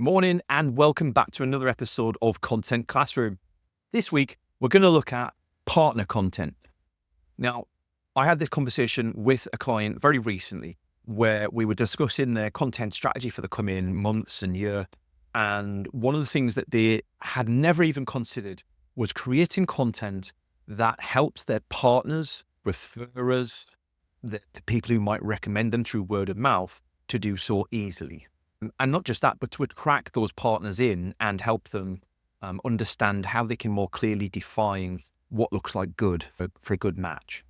Morning and welcome back to another episode of Content Classroom. This week, we're going to look at partner content. Now, I had this conversation with a client very recently where we were discussing their content strategy for the coming months and year. And one of the things that they had never even considered was creating content that helps their partners, referrers, the people who might recommend them through word of mouth to do so easily. And not just that, but to attract those partners in and help them understand how they can more clearly define what looks like good for a good match.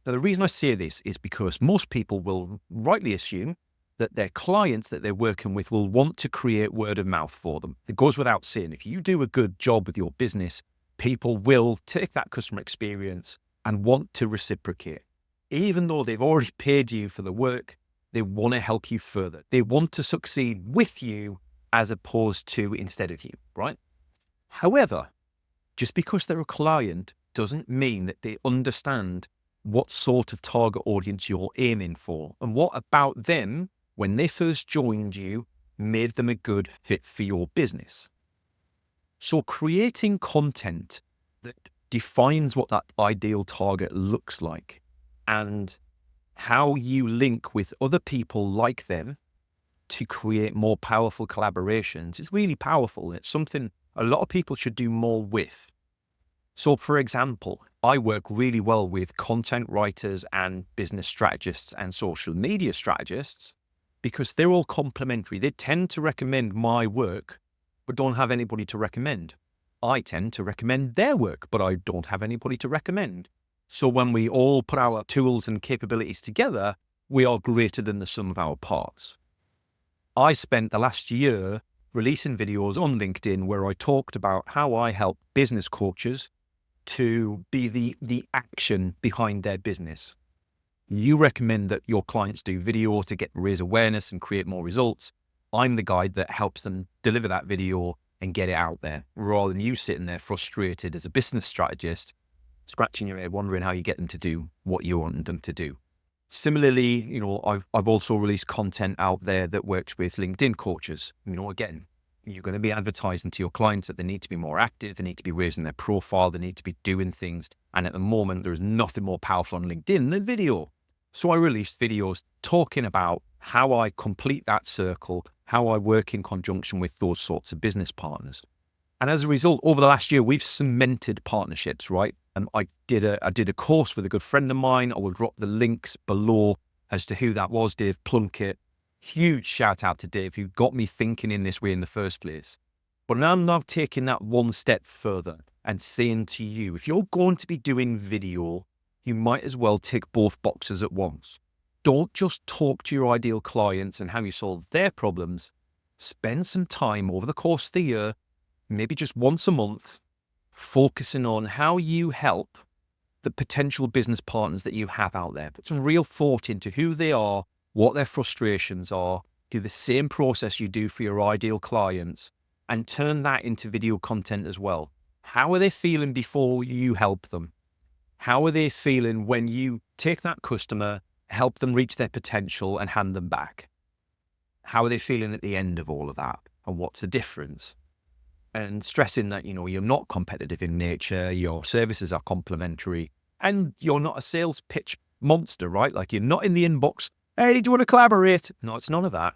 Now, the reason I say this is because most people will rightly assume that their clients that they're working with will want to create word of mouth for them. It goes without saying, if you do a good job with your business, people will take that customer experience and want to reciprocate. Even though they've already paid you for the work, they want to help you further. They want to succeed with you as opposed to instead of you, right? However, just because they're a client doesn't mean that they understand what sort of target audience you're aiming for and what about them when they first joined you made them a good fit for your business. So creating content that defines what that ideal target looks like and how you link with other people like them to create more powerful collaborations is really powerful. It's something a lot of people should do more with. So, for example, I work really well with content writers and business strategists and social media strategists because they're all complementary. They tend to recommend my work, but don't have anybody to recommend. I tend to recommend their work, but I don't have anybody to recommend. So when we all put our tools and capabilities together, we are greater than the sum of our parts. I spent the last year releasing videos on LinkedIn where I talked about how I help business coaches to be the action behind their business. You recommend that your clients do video to raise awareness and create more results. I'm the guy that helps them deliver that video and get it out there, rather than you sitting there frustrated as a business strategist, scratching your head, wondering how you get them to do what you want them to do. Similarly, I've also released content out there that works with LinkedIn coaches. Again, you're going to be advertising to your clients that they need to be more active, they need to be raising their profile, they need to be doing things. And at the moment, there's nothing more powerful on LinkedIn than video. So I released videos talking about how I complete that circle, how I work in conjunction with those sorts of business partners. And as a result, over the last year, we've cemented partnerships, right? And I did a course with a good friend of mine. I will drop the links below as to who that was, Dave Plunkett. Huge shout out to Dave, who got me thinking in this way in the first place. But I'm now taking that one step further and saying to you, if you're going to be doing video, you might as well tick both boxes at once. Don't just talk to your ideal clients and how you solve their problems. Spend some time over the course of the year, maybe just once a month, focusing on how you help the potential business partners that you have out there. Put some real thought into who they are, what their frustrations are, do the same process you do for your ideal clients, and turn that into video content as well. How are they feeling before you help them? How are they feeling when you take that customer, help them reach their potential and hand them back? How are they feeling at the end of all of that? And what's the difference? And stressing that, you're not competitive in nature, your services are complementary, and you're not a sales pitch monster, right? Like you're not in the inbox, hey, do you want to collaborate? No, it's none of that.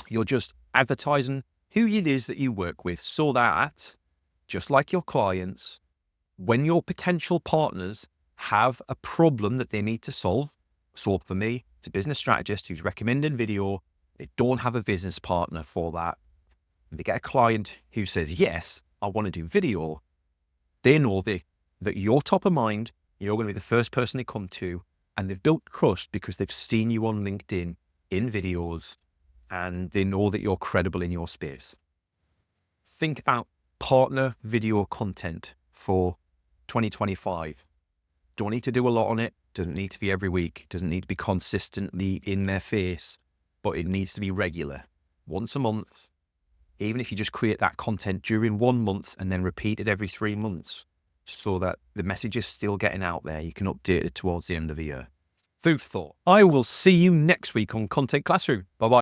You're just advertising who it is that you work with so that, just like your clients, when your potential partners have a problem that they need to solve, so for me, it's a business strategist who's recommending video, they don't have a business partner for that. They get a client who says, yes, I want to do video. They know that you're top of mind, you're going to be the first person they come to, and they've built trust because they've seen you on LinkedIn in videos, and they know that you're credible in your space. Think about partner video content for 2025. Don't need to do a lot on it. Doesn't need to be every week. Doesn't need to be consistently in their face, but it needs to be regular. Once a month. Even if you just create that content during 1 month and then repeat it every 3 months so that the message is still getting out there, you can update it towards the end of the year. Food for thought. I will see you next week on Content Classroom. Bye-bye.